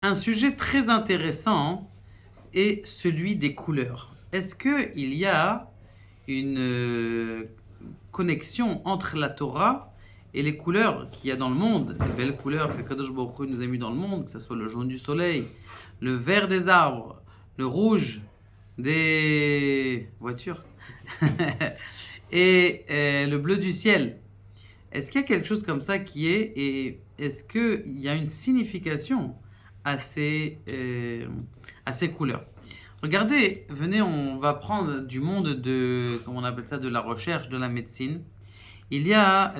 Un sujet très intéressant est celui des couleurs. Est-ce qu'il y a une connexion entre la Torah et les couleurs qu'il y a dans le monde, les belles couleurs que Kadosh Baruch Hu nous a mis dans le monde, que ce soit le jaune du soleil, le vert des arbres, le rouge des voitures et le bleu du ciel. Est-ce qu'il y a quelque chose comme ça qui est, et est-ce qu'il y a une signification à ces couleurs? Regardez, venez, on va prendre du monde de, comment on appelle ça, de la recherche, de la médecine. Il y a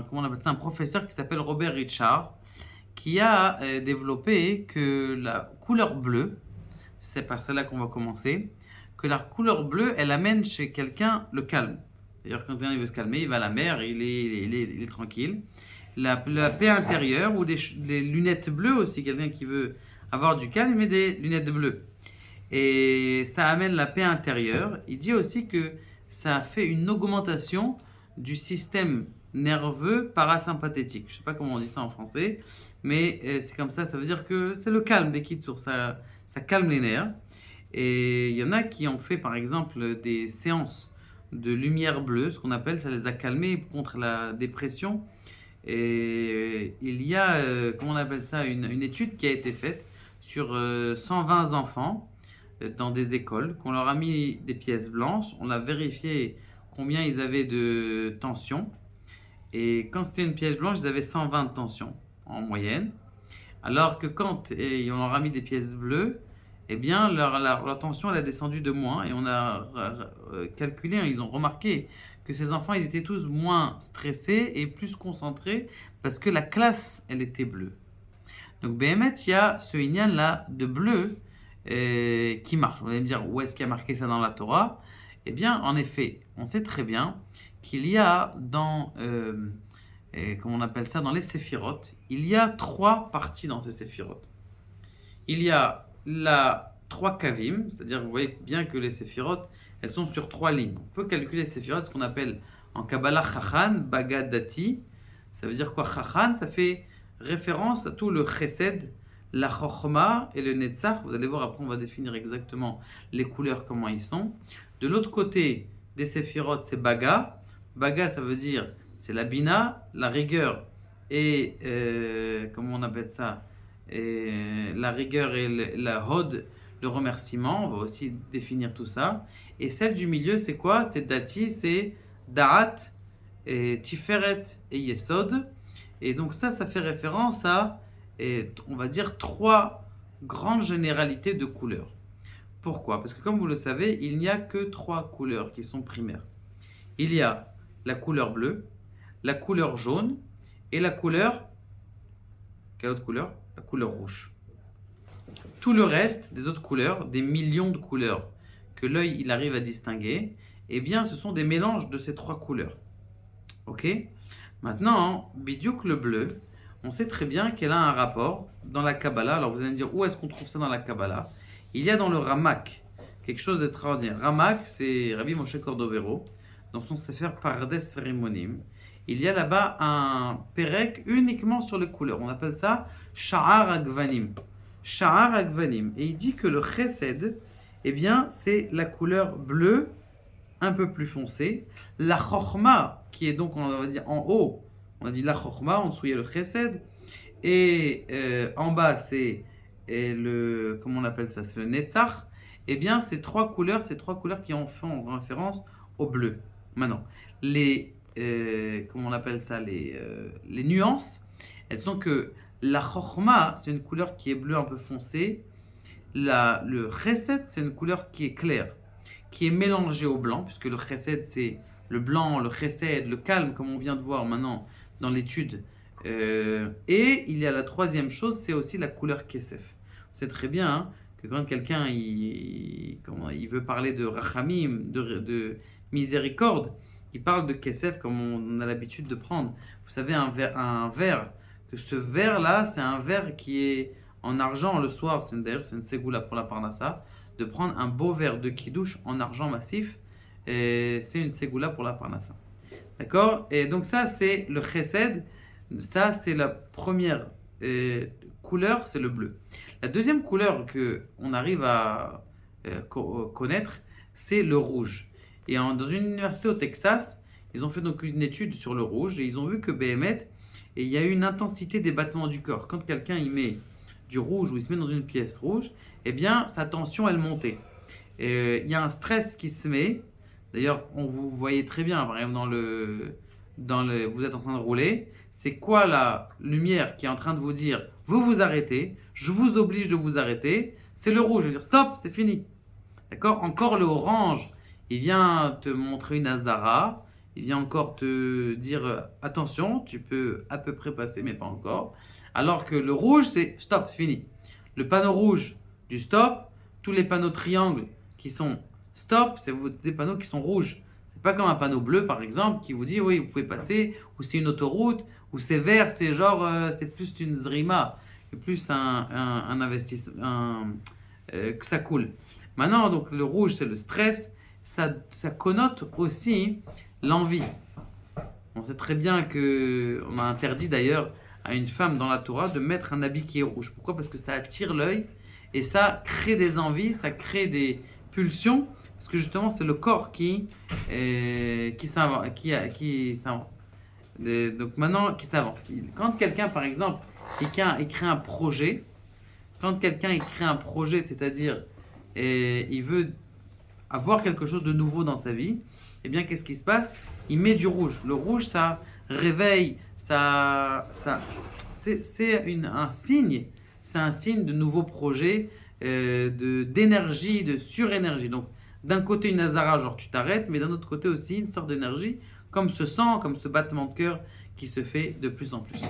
comment on appelle ça, un professeur qui s'appelle Robert Richard, qui a développé que la couleur bleue, c'est par celle-là qu'on va commencer, que la couleur bleue, elle amène chez quelqu'un le calme. D'ailleurs, quand quelqu'un veut se calmer, il va à la mer, il est tranquille. La paix intérieure ou des lunettes bleues aussi, quelqu'un qui veut avoir du calme, il met des lunettes bleues. Et ça amène la paix intérieure. Il dit aussi que ça fait une augmentation du système nerveux parasympathétique. Je ne sais pas comment on dit ça en français, mais c'est comme ça veut dire que c'est le calme des kitsur, ça calme les nerfs. Et il y en a qui ont fait par exemple des séances de lumière bleue, ce qu'on appelle, ça les a calmés contre la dépression. Et il y a, comment on appelle ça, une étude qui a été faite sur 120 enfants dans des écoles, qu'on leur a mis des pièces blanches, on a vérifié combien ils avaient de tension. Et quand c'était une pièce blanche, ils avaient 120 de tension en moyenne. Alors que quand on leur a mis des pièces bleues, eh bien, leur tension elle a descendu de moins. Et on a calculé, hein, ils ont remarqué que ces enfants, ils étaient tous moins stressés et plus concentrés parce que la classe, elle était bleue. Donc, Béhémet, il y a ce inyan là de bleu qui marche. Vous allez me dire, où est-ce qu'il y a marqué ça dans la Torah? Eh bien, en effet, on sait très bien qu'il y a dans, comment on appelle ça, dans les séphirotes, il y a trois parties dans ces séphirotes. Il y a trois kavim, c'est-à-dire vous voyez bien que les séphirotes, elles sont sur trois lignes. On peut calculer les séphirotes, ce qu'on appelle en Kabbalah chachan, bagad, dati. Ça veut dire quoi chachan? Ça fait référence à tout le chesed, la chokhma et le netzach. Vous allez voir, après on va définir exactement les couleurs, comment ils sont. De l'autre côté des séphirotes, c'est baga. Baga, ça veut dire, c'est la bina, la rigueur et, comment on appelle ça? Et la rigueur et la hod, le remerciement, on va aussi définir tout ça. Et celle du milieu, c'est quoi? C'est dati, c'est da'at, et tiferet et yesod. Et donc ça fait référence à, on va dire, trois grandes généralités de couleurs. Pourquoi? Parce que comme vous le savez, il n'y a que trois couleurs qui sont primaires. Il y a la couleur bleue, la couleur jaune et la couleur... Quelle autre couleur? La couleur rouge. Tout le reste des autres couleurs, des millions de couleurs que l'œil il arrive à distinguer, eh bien ce sont des mélanges de ces trois couleurs. Ok? Maintenant, bidiouk le bleu, on sait très bien qu'elle a un rapport dans la Kabbalah. Alors vous allez me dire, où est-ce qu'on trouve ça dans la Kabbalah? Il y a dans le Ramak quelque chose d'extraordinaire. Ramak, c'est Rabbi Moshe Cordovero, dans son sefer Pardes Ceremonim. Il y a là-bas un perek uniquement sur les couleurs. On appelle ça Sha'ar Agvanim. Sha'ar Agvanim. Et il dit que le chesed, eh bien, c'est la couleur bleue un peu plus foncée. La chokhma, qui est donc, on va dire, en haut, on a dit la chokhma, en dessous il y a le chesed. Et en bas, c'est comment on appelle ça? C'est le netzach. Eh bien, ces trois couleurs qui en font référence au bleu. Maintenant, comment on appelle ça? Les nuances, elles sont que la chokhma, c'est une couleur qui est bleue un peu foncée. Le chesed, c'est une couleur qui est claire, qui est mélangée au blanc, puisque le chesed, c'est le blanc, le chesed, le calme, comme on vient de voir maintenant dans l'étude. Et il y a la troisième chose, c'est aussi la couleur kesef. C'est très bien hein, que quand quelqu'un il veut parler de rachamim, de miséricorde, il parle de kesef comme on a l'habitude de prendre. Vous savez, un verre, que ce verre-là, c'est un verre qui est en argent le soir, d'ailleurs c'est une ségoula pour la parnassa, de prendre un beau verre de kidouche en argent massif, et c'est une ségoula pour la parnassa. D'accord? Et donc ça c'est le chesed, ça c'est la première couleur, c'est le bleu. La deuxième couleur que on arrive à connaître, c'est le rouge. Et dans une université au Texas, ils ont fait donc une étude sur le rouge et ils ont vu que BMT, et il y a eu une intensité des battements du corps. Quand quelqu'un y met du rouge ou il se met dans une pièce rouge, eh bien sa tension elle montait. Et, il y a un stress qui se met. D'ailleurs, vous voyez très bien, par exemple vous êtes en train de rouler. C'est quoi la lumière qui est en train de vous dire vous vous arrêtez, je vous oblige de vous arrêter. C'est le rouge, je veux dire stop, c'est fini. D'accord? Encore le orange, il vient te montrer une azara. Il vient encore te dire attention, tu peux à peu près passer, mais pas encore. Alors que le rouge, c'est stop, c'est fini. Le panneau rouge du stop, tous les panneaux triangles qui sont stop, c'est des panneaux qui sont rouges. C'est pas comme un panneau bleu, par exemple, qui vous dit oui, vous pouvez passer, ou c'est une autoroute, ou c'est vert, c'est genre, c'est plus une zrima, plus un investissement, que ça coule. Maintenant, donc le rouge, c'est le stress. Ça connote aussi l'envie. On sait très bien qu'on a interdit d'ailleurs à une femme dans la Torah de mettre un habit qui est rouge. Pourquoi? Parce que ça attire l'œil et ça crée des envies, ça crée des pulsions. Parce que justement, c'est le corps qui s'avance. Donc maintenant, qui s'avance. Quand quelqu'un, par exemple, écrit un projet, c'est-à-dire il veut avoir quelque chose de nouveau dans sa vie, eh bien, qu'est-ce qui se passe? Il met du rouge. Le rouge, ça réveille, c'est un signe. C'est un signe de nouveaux projets, d'énergie, de surénergie. Donc, d'un côté, une azara, genre tu t'arrêtes, mais d'un autre côté aussi, une sorte d'énergie, comme ce sang, comme ce battement de cœur qui se fait de plus en plus.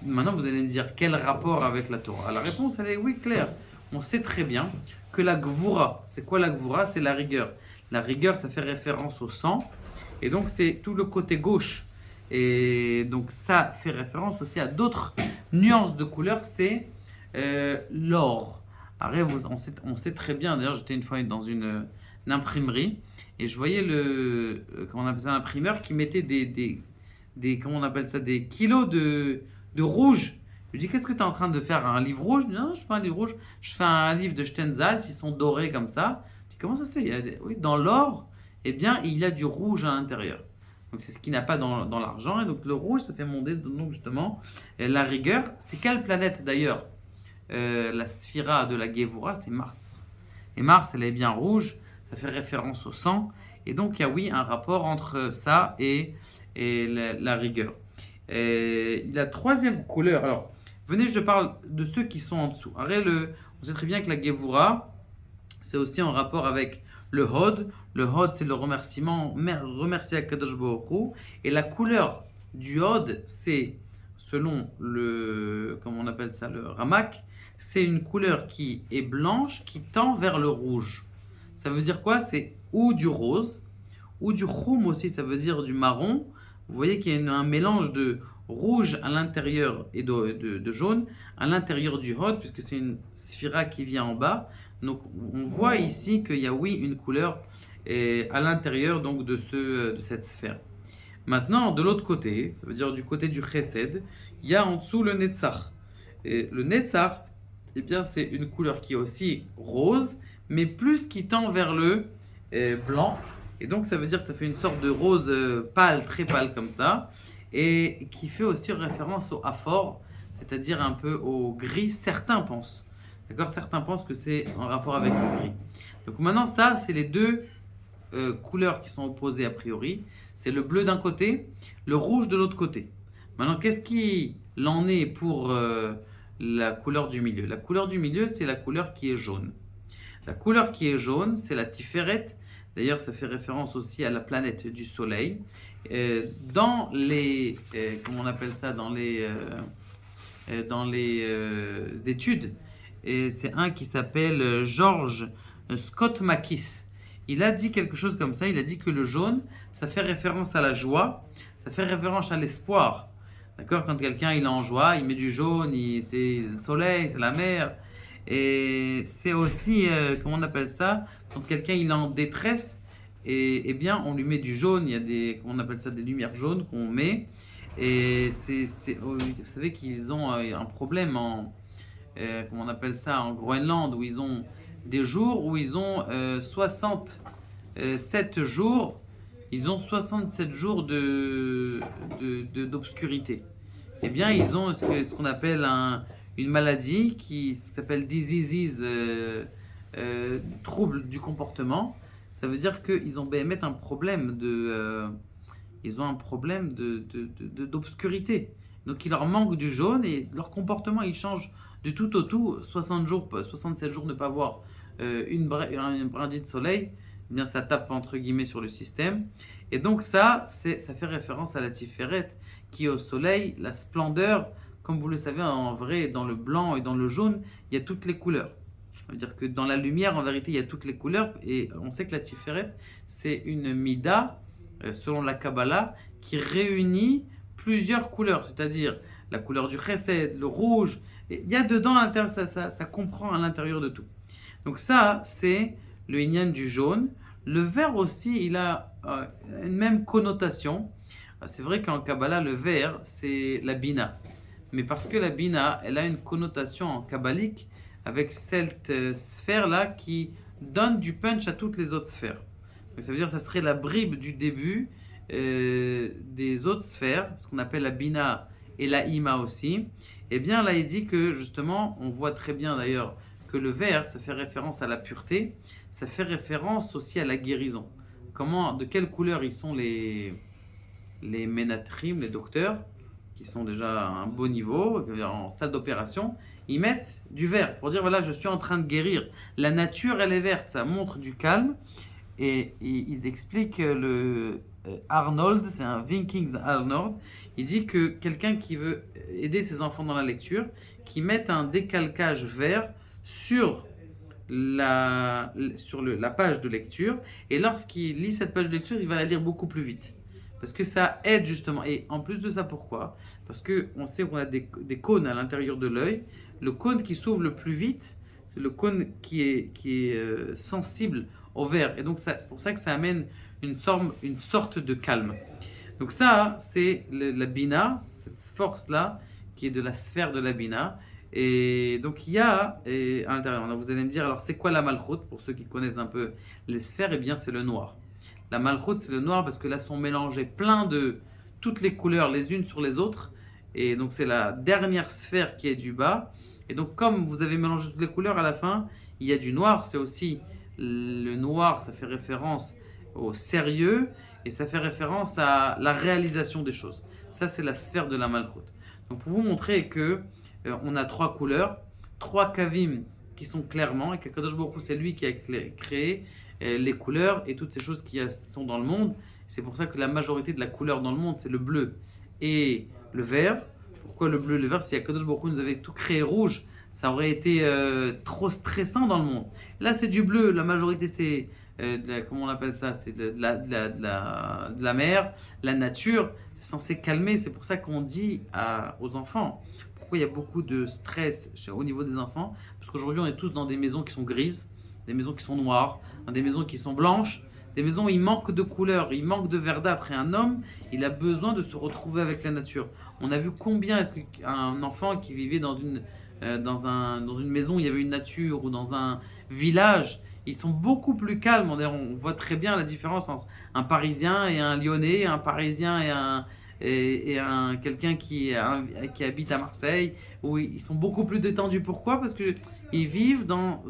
Maintenant, vous allez me dire, quel rapport avec la Torah? La réponse, elle est oui, claire. On sait très bien que la gvoura, c'est quoi la gvoura? C'est la rigueur. La rigueur, ça fait référence au sang. Et donc, c'est tout le côté gauche. Et donc, ça fait référence aussi à d'autres nuances de couleurs. C'est l'or. Après, on sait très bien. D'ailleurs, j'étais une fois dans une imprimerie. Et je voyais comment on appelle ça, l'imprimeur qui mettait comment on appelle ça, des kilos de rouge. Je lui dis, qu'est-ce que tu es en train de faire? Un livre rouge? Non, je fais un livre rouge. Je fais un livre de Stendhal, ils sont dorés comme ça. Je dis, comment ça se fait? Il a dit, oui, dans l'or, eh bien, il y a du rouge à l'intérieur. Donc, c'est ce qu'il n'a pas dans l'argent. Et donc, le rouge, ça fait monter, donc, justement, la rigueur. C'est quelle planète, d'ailleurs? La sphira de la Gévora, c'est Mars. Et Mars, elle est bien rouge. Ça fait référence au sang. Et donc, il y a, oui, un rapport entre ça et la rigueur. Et la troisième couleur, alors, venez, je te parle de ceux qui sont en dessous. On sait très bien que la Gévora, c'est aussi en rapport avec le Hod. Le Hod, c'est le remerciement, remercier à Kadosh Baruch Hu. Et la couleur du Hod, c'est, selon comment on appelle ça, le Ramak, c'est une couleur qui est blanche, qui tend vers le rouge. Ça veut dire quoi? C'est ou du rose, ou du choum aussi, ça veut dire du marron. Vous voyez qu'il y a un mélange de rouge à l'intérieur et de jaune à l'intérieur du Hod, puisque c'est une sphira qui vient en bas. Donc on voit ici qu'il y a oui une couleur à l'intérieur donc de cette sphère. Maintenant, de l'autre côté, ça veut dire du côté du Chesed, il y a en dessous le Netzach. Et le Netzach, eh bien, c'est une couleur qui est aussi rose, mais plus qui tend vers le blanc. Et donc, ça veut dire que ça fait une sorte de rose pâle, très pâle comme ça, et qui fait aussi référence au Hafor, c'est-à-dire un peu au gris. Certains pensent. D'accord? Certains pensent que c'est en rapport avec le gris. Donc maintenant, ça, c'est les deux couleurs qui sont opposées a priori. C'est le bleu d'un côté, le rouge de l'autre côté. Maintenant, qu'est-ce qu'il en est pour la couleur du milieu? La couleur du milieu, c'est la couleur qui est jaune. La couleur qui est jaune, c'est la Tiferet. D'ailleurs, ça fait référence aussi à la planète du Soleil. Dans les, comment on appelle ça, dans les études, et c'est un qui s'appelle George Scott Makis. Il a dit quelque chose comme ça. Il a dit que le jaune, ça fait référence à la joie, ça fait référence à l'espoir. D'accord? Quand quelqu'un il est en joie, il met du jaune, c'est le soleil, c'est la mer. Et c'est aussi, comment on appelle ça, quand quelqu'un il est en détresse, et bien on lui met du jaune, il y a comment on appelle ça, des lumières jaunes qu'on met. Et vous savez qu'ils ont un problème comment on appelle ça, en Groenland, où ils ont des jours où ils ont 7 jours, ils ont 67 jours d'obscurité. Eh bien, ils ont ce qu'on appelle une maladie qui s'appelle diseases, trouble du comportement. Ça veut dire qu'ils ont béhémet un problème ils ont un problème d'obscurité. Donc, il leur manque du jaune et leur comportement, il change du tout au tout. 60 jours, 67 jours ne pas voir un brindille de soleil, eh bien ça tape entre guillemets sur le système. Et donc ça fait référence à la Tiferet, qui est au soleil, la splendeur. Comme vous le savez, en vrai, dans le blanc et dans le jaune, il y a toutes les couleurs. Ça veut dire que dans la lumière, en vérité, il y a toutes les couleurs. Et on sait que la Tiferet, c'est une mida, selon la Kabbalah, qui réunit plusieurs couleurs. C'est-à-dire la couleur du chesed, le rouge. Et il y a dedans, à l'intérieur, ça comprend à l'intérieur de tout. Donc ça, c'est le inyan du jaune. Le vert aussi, il a une même connotation. C'est vrai qu'en Kabbalah, le vert, c'est la bina. Mais parce que la bina, elle a une connotation en kabbalique avec cette sphère-là qui donne du punch à toutes les autres sphères. Donc ça veut dire que ça serait la bribe du début des autres sphères, ce qu'on appelle la bina et la ima aussi. Et bien là, il dit que justement, on voit très bien d'ailleurs que le vert, ça fait référence à la pureté, ça fait référence aussi à la guérison. De quelle couleur ils sont les ménatrim, les docteurs, qui sont déjà à un beau niveau, en salle d'opération, ils mettent du vert pour dire voilà, je suis en train de guérir. La nature, elle est verte, ça montre du calme. Et ils expliquent Arnold, c'est un Vikings Arnold, il dit que quelqu'un qui veut aider ses enfants dans la lecture, qui mette un décalcage vert sur la page de lecture, et lorsqu'il lit cette page de lecture, il va la lire beaucoup plus vite. Parce que ça aide justement. Et en plus de ça, pourquoi? Parce qu'on sait qu'on a des cônes à l'intérieur de l'œil. Le cône qui s'ouvre le plus vite, c'est le cône qui est sensible au vert. Et donc c'est pour ça que ça amène une sorte de calme. Donc ça, c'est la bina, cette force-là, qui est de la sphère de la bina. Et donc il y a à l'intérieur, vous allez me dire, alors c'est quoi la malchoute? Pour ceux qui connaissent un peu les sphères, eh bien c'est le noir. La malchoute, c'est le noir parce que là sont mélangées plein de toutes les couleurs les unes sur les autres. Et donc c'est la dernière sphère qui est du bas. Et donc comme vous avez mélangé toutes les couleurs à la fin, il y a du noir. C'est aussi le noir, ça fait référence au sérieux et ça fait référence à la réalisation des choses. Ça, c'est la sphère de la malchoute. Donc pour vous montrer que on a 3 couleurs, 3 kavim qui sont clairement, et qu'Akadosh Baruch Hu, c'est lui qui a créé les couleurs et toutes ces choses qui sont dans le monde. C'est pour ça que la majorité de la couleur dans le monde, c'est le bleu et le vert. Pourquoi le bleu et le vert? Si Akadosh Baruch Hu nous avait tout créé rouge, ça aurait été trop stressant dans le monde. Là, c'est du bleu. La majorité, c'est comment on appelle ça? C'est de la mer, la nature. C'est censé calmer. C'est pour ça qu'on dit aux enfants. Pourquoi il y a beaucoup de stress au niveau des enfants? Parce qu'aujourd'hui, on est tous dans des maisons qui sont grises, des maisons qui sont noires, des maisons qui sont blanches, des maisons où il manque de couleurs, il manque de verdâtre. Et un homme, il a besoin de se retrouver avec la nature. On a vu combien est-ce qu'un enfant qui vivait dans une maison où il y avait une nature ou dans un village, ils sont beaucoup plus calmes. On voit très bien la différence entre un Parisien et un Lyonnais, un Parisien et un quelqu'un qui habite à Marseille, où ils sont beaucoup plus détendus. Pourquoi? Parce qu'ils vivent dans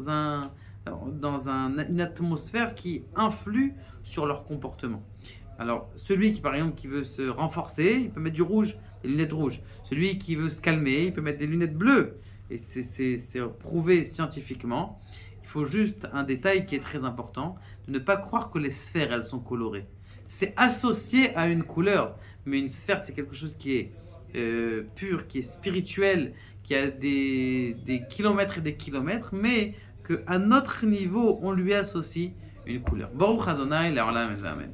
une atmosphère qui influe sur leur comportement. Alors, celui qui, par exemple, qui veut se renforcer, il peut mettre du rouge, des lunettes rouges. Celui qui veut se calmer, il peut mettre des lunettes bleues. Et c'est prouvé scientifiquement. Il faut juste un détail qui est très important, de ne pas croire que les sphères, elles sont colorées. C'est associé à une couleur, mais une sphère, c'est quelque chose qui est pur, qui est spirituel, qui a des kilomètres et des kilomètres, mais qu'à notre niveau, on lui associe une couleur. Baruch Adonai, l'Olam, Amen.